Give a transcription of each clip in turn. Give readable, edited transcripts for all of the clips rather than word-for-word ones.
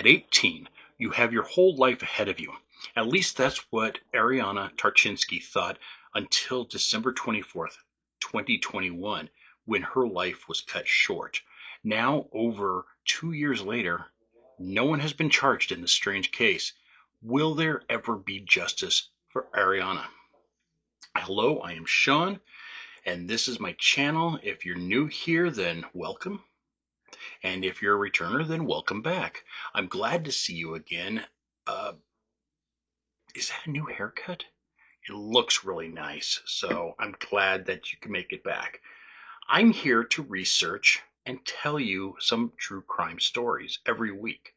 At 18, you have your whole life ahead of you. At least that's what Ariana Ptarcinski thought until December 24th, 2021, when her life was cut short. Now, over 2 years later, no one has been charged in this strange case. Will there ever be justice for Ariana? Hello, I am Sean, and this is my channel. If you're new here, then welcome. And if you're a returner, then welcome back. I'm glad to see you again. Uh, is that a new haircut? It looks really nice, so I'm glad that you can make it back. I'm here to research and tell you some true crime stories every week.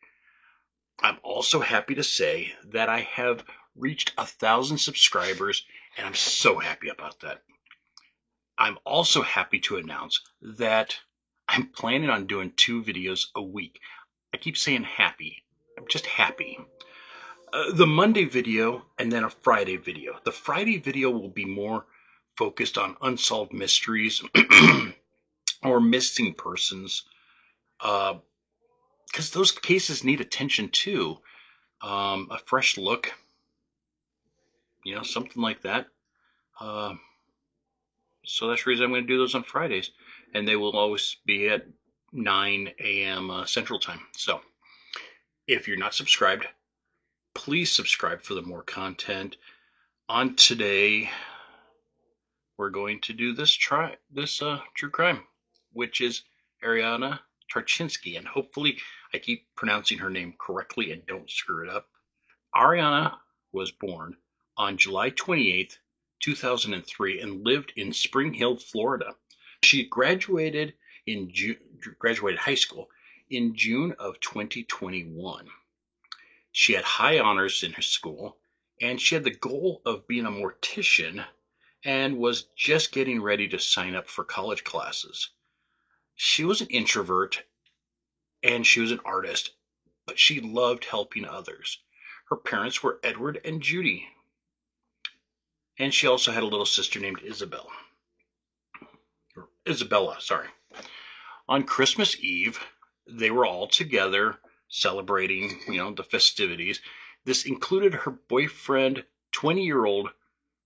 I'm also happy to say that I have reached 1,000 subscribers, and I'm so happy about that. I'm also happy to announce that I'm planning on doing 2 videos a week. I keep saying happy. I'm just happy. The Monday video and then a Friday video. The Friday video will be more focused on unsolved mysteries or missing persons, because those cases need attention too. A fresh look, something like that. So that's the reason I'm going to do those on Fridays, and they will always be at 9 a.m. Central Time. So if you're not subscribed, please subscribe for the more content. On today, we're going to do this true crime, which is Ariana Ptarcinski, and hopefully I keep pronouncing her name correctly and don't screw it up. Ariana was born on July 28th, 2003, and lived in Spring Hill, Florida. She graduated high school in June of 2021. She had high honors in her school, and she had the goal of being a mortician and was just getting ready to sign up for college classes. She was an introvert and she was an artist, but she loved helping others. Her parents were Edward and Judy, and she also had a little sister named Isabella, sorry. On Christmas Eve, they were all together celebrating, the festivities. This included her boyfriend, 20-year-old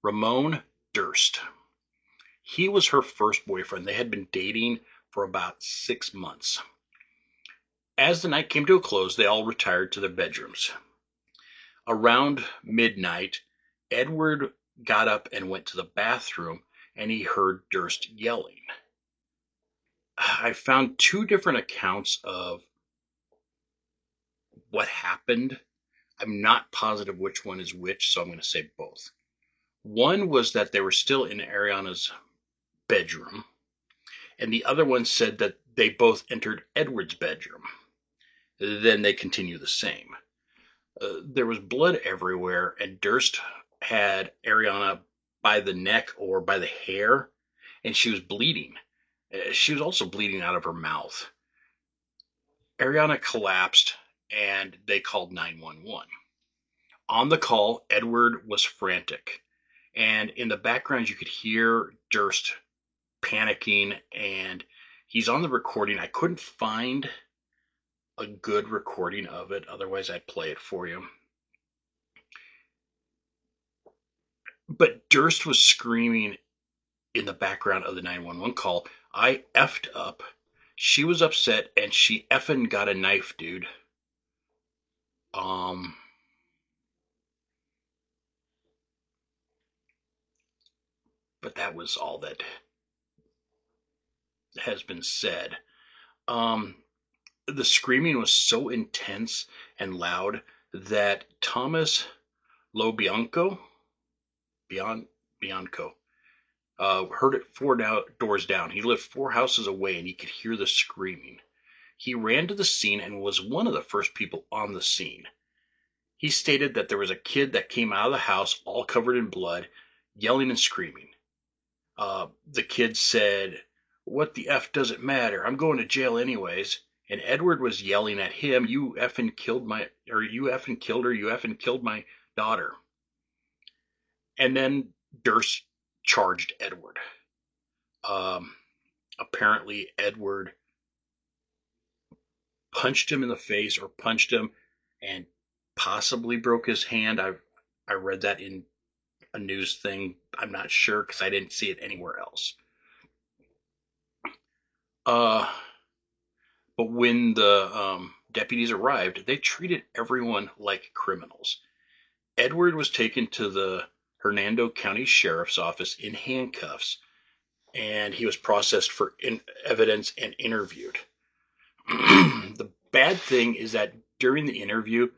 Ramon Durst. He was her first boyfriend. They had been dating for about 6 months. As the night came to a close, they all retired to their bedrooms. Around midnight, Edward got up and went to the bathroom, and he heard Durst yelling. I found 2 different accounts of what happened. I'm not positive which one is which, so I'm going to say both. One was that they were still in Ariana's bedroom, and the other one said that they both entered Edward's bedroom. Then they continue the same. There was blood everywhere, and Durst had Ariana by the neck or by the hair, and she was bleeding. She was also bleeding out of her mouth. Ariana collapsed, and they called 911. On the call, Edward was frantic, and in the background you could hear Durst panicking, and he's on the recording. I couldn't find a good recording of it, otherwise I'd play it for you. But Durst was screaming in the background of the 911 call, "I effed up. She was upset and she effing got a knife, dude." But that was all that has been said. The screaming was so intense and loud that Thomas Bianco heard it 4 doors down. He lived 4 houses away, and he could hear the screaming. He ran to the scene and was one of the first people on the scene. He stated that there was a kid that came out of the house all covered in blood, yelling and screaming. The kid said, "What the F does it matter? I'm going to jail anyways." And Edward was yelling at him, you effing killed her, you effing killed my daughter." And then Durst charged Edward. Apparently Edward punched him in the face or punched him and possibly broke his hand. I read that in a news thing. I'm not sure because I didn't see it anywhere else. Uh, but when the deputies arrived, they treated everyone like criminals. Edward was taken to the Hernando County Sheriff's Office in handcuffs, and he was processed for evidence and interviewed. The bad thing is that during the interview,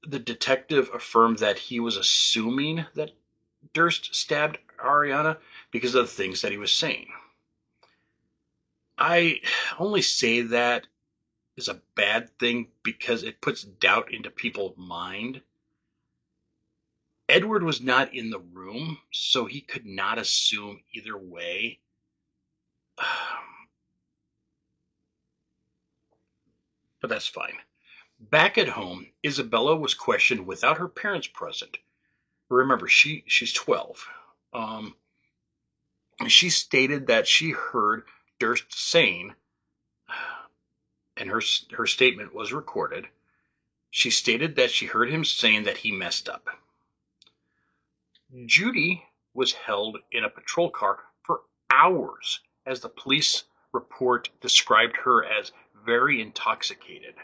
the detective affirmed that he was assuming that Durst stabbed Ariana because of the things that he was saying. I only say that is a bad thing because it puts doubt into people's mind. Edward was not in the room, so he could not assume either way. But that's fine. Back at home, Isabella was questioned without her parents present. Remember, she's 12. She stated that she heard Durst saying, and her statement was recorded. She stated that she heard him saying that he messed up. Judy was held in a patrol car for hours, as the police report described her as very intoxicated.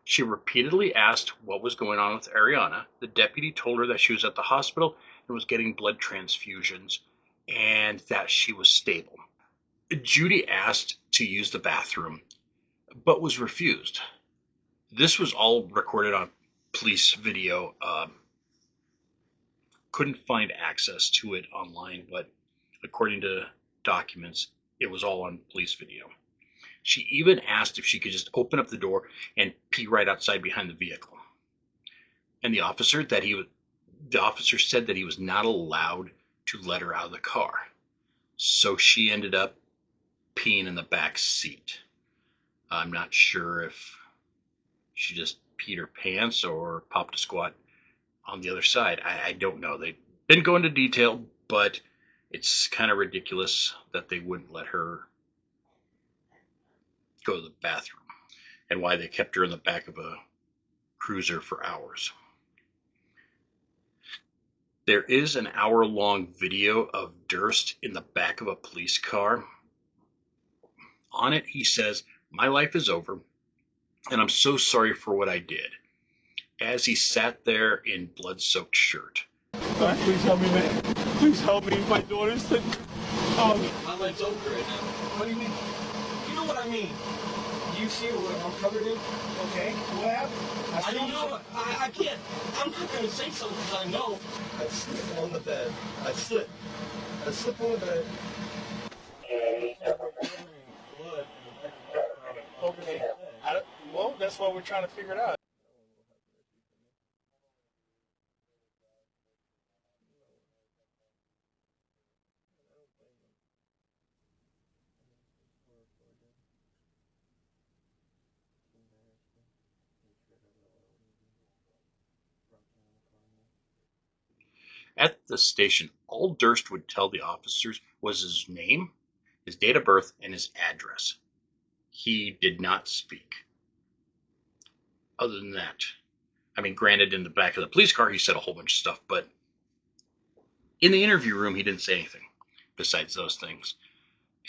She repeatedly asked what was going on with Ariana. The deputy told her that she was at the hospital and was getting blood transfusions and that she was stable. Judy asked to use the bathroom, but was refused. This was all recorded on police video. Couldn't find access to it online, but according to documents, it was all on police video. She even asked if she could just open up the door and pee right outside behind the vehicle. And the officer said that he was not allowed to let her out of the car. So she ended up peeing in the back seat. I'm not sure if she just peed her pants or popped a squat on the other side. I don't know. They didn't go into detail, but it's kind of ridiculous that they wouldn't let her go to the bathroom, and why they kept her in the back of a cruiser for hours. There is an hour-long video of Durst in the back of a police car. On it, he says, "My life is over, and I'm so sorry for what I did," as he sat there in blood-soaked shirt. God, please help me, man. Please help me. My daughter's sick. My leg's over right now. What do you mean? You know what I mean. You see what I'm covered in? Okay. What happened? I don't know. I can't. I'm not going to say something because I know. I slipped on the bed. I slipped on the bed. Okay. Well, that's what we're trying to figure it out. At the station, all Durst would tell the officers was his name, his date of birth, and his address. He did not speak. Other than that, I mean, granted, in the back of the police car, he said a whole bunch of stuff, but in the interview room, he didn't say anything besides those things.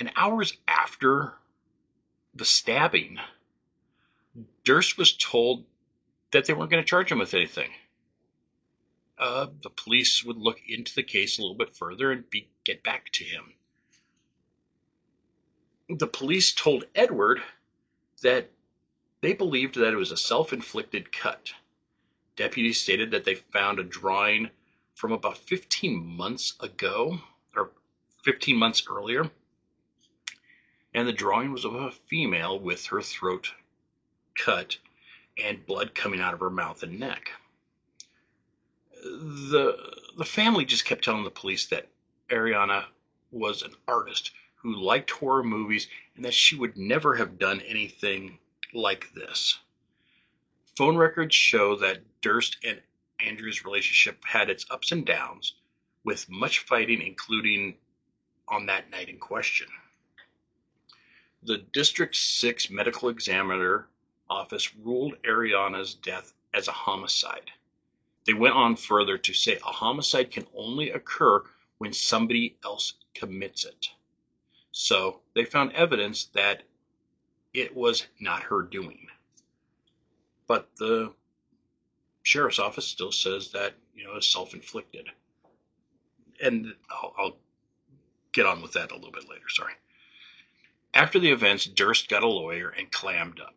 And hours after the stabbing, Durst was told that they weren't going to charge him with anything. The police would look into the case a little bit further and get back to him. The police told Edward that they believed that it was a self-inflicted cut. Deputies stated that they found a drawing from about 15 months ago, or 15 months earlier, and the drawing was of a female with her throat cut and blood coming out of her mouth and neck. The family just kept telling the police that Ariana was an artist who liked horror movies and that she would never have done anything like this. Phone records show that Durst and Andrew's relationship had its ups and downs, with much fighting, including on that night in question. The District 6 medical examiner office ruled Ariana's death as a homicide. They went on further to say a homicide can only occur when somebody else commits it. So they found evidence that it was not her doing. But the sheriff's office still says that, it's self-inflicted. And I'll get on with that a little bit later, sorry. After the events, Durst got a lawyer and clammed up.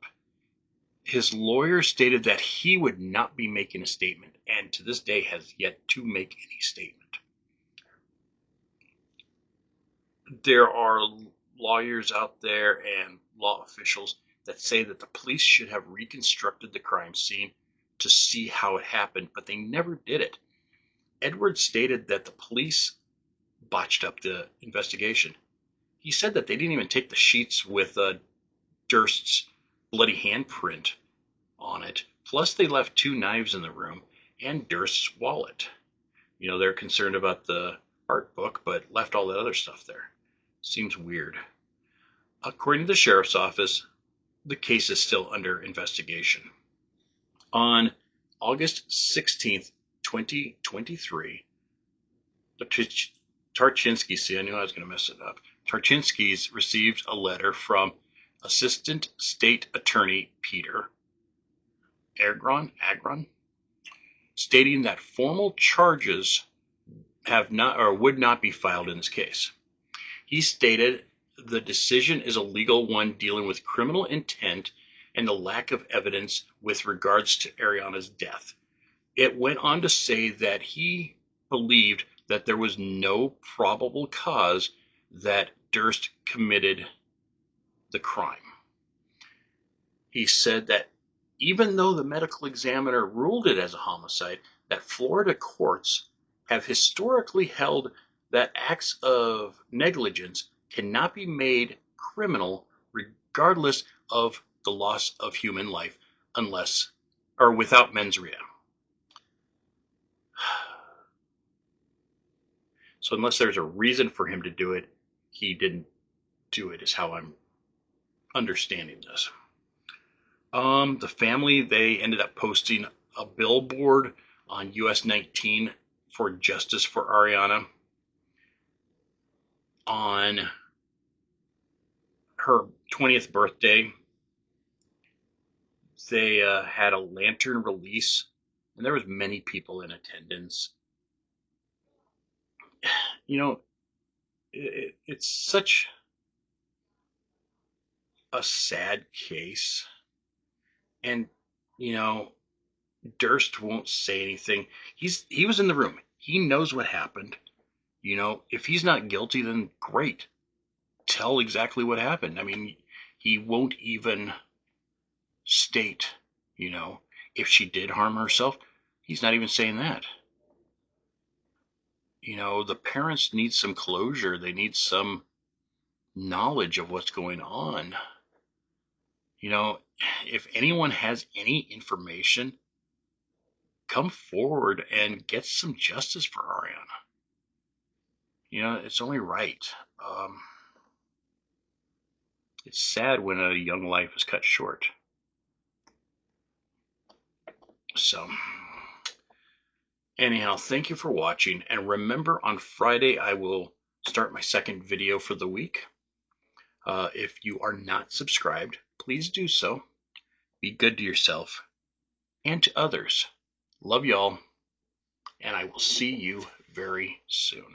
His lawyer stated that he would not be making a statement, and to this day has yet to make any statement. There are lawyers out there and law officials that say that the police should have reconstructed the crime scene to see how it happened, but they never did it. Edwards stated that the police botched up the investigation. He said that they didn't even take the sheets with Durst's bloody handprint on it. Plus, they left 2 knives in the room and Durst's wallet. They're concerned about the art book, but left all that other stuff there. Seems weird. According to the sheriff's office, the case is still under investigation. On August 16th, 2023, the Ptarcinski, see, I knew I was going to mess it up. Ptarcinski's received a letter from Assistant State Attorney Peter Agron, stating that formal charges have not or would not be filed in this case. He stated the decision is a legal one dealing with criminal intent and the lack of evidence with regards to Ariana's death. It went on to say that he believed that there was no probable cause that Durst committed the crime. He said that even though the medical examiner ruled it as a homicide, that Florida courts have historically held that acts of negligence cannot be made criminal regardless of the loss of human life unless or without mens rea. So unless there's a reason for him to do it, he didn't do it, is how I'm understanding this. The family, they ended up posting a billboard on US 19 for justice for Ariana. On her 20th birthday, they had a lantern release, and there was many people in attendance. It's such a sad case, and Durst won't say anything. He was in the room. He knows what happened. If he's not guilty, then great. Tell exactly what happened. I mean, he won't even state, if she did harm herself. He's not even saying that. The parents need some closure. They need some knowledge of what's going on. If anyone has any information, come forward and get some justice for Ariana. It's only right. It's sad when a young life is cut short. So, anyhow, thank you for watching. And remember, on Friday, I will start my second video for the week. If you are not subscribed, please do so. Be good to yourself and to others. Love y'all, and I will see you very soon.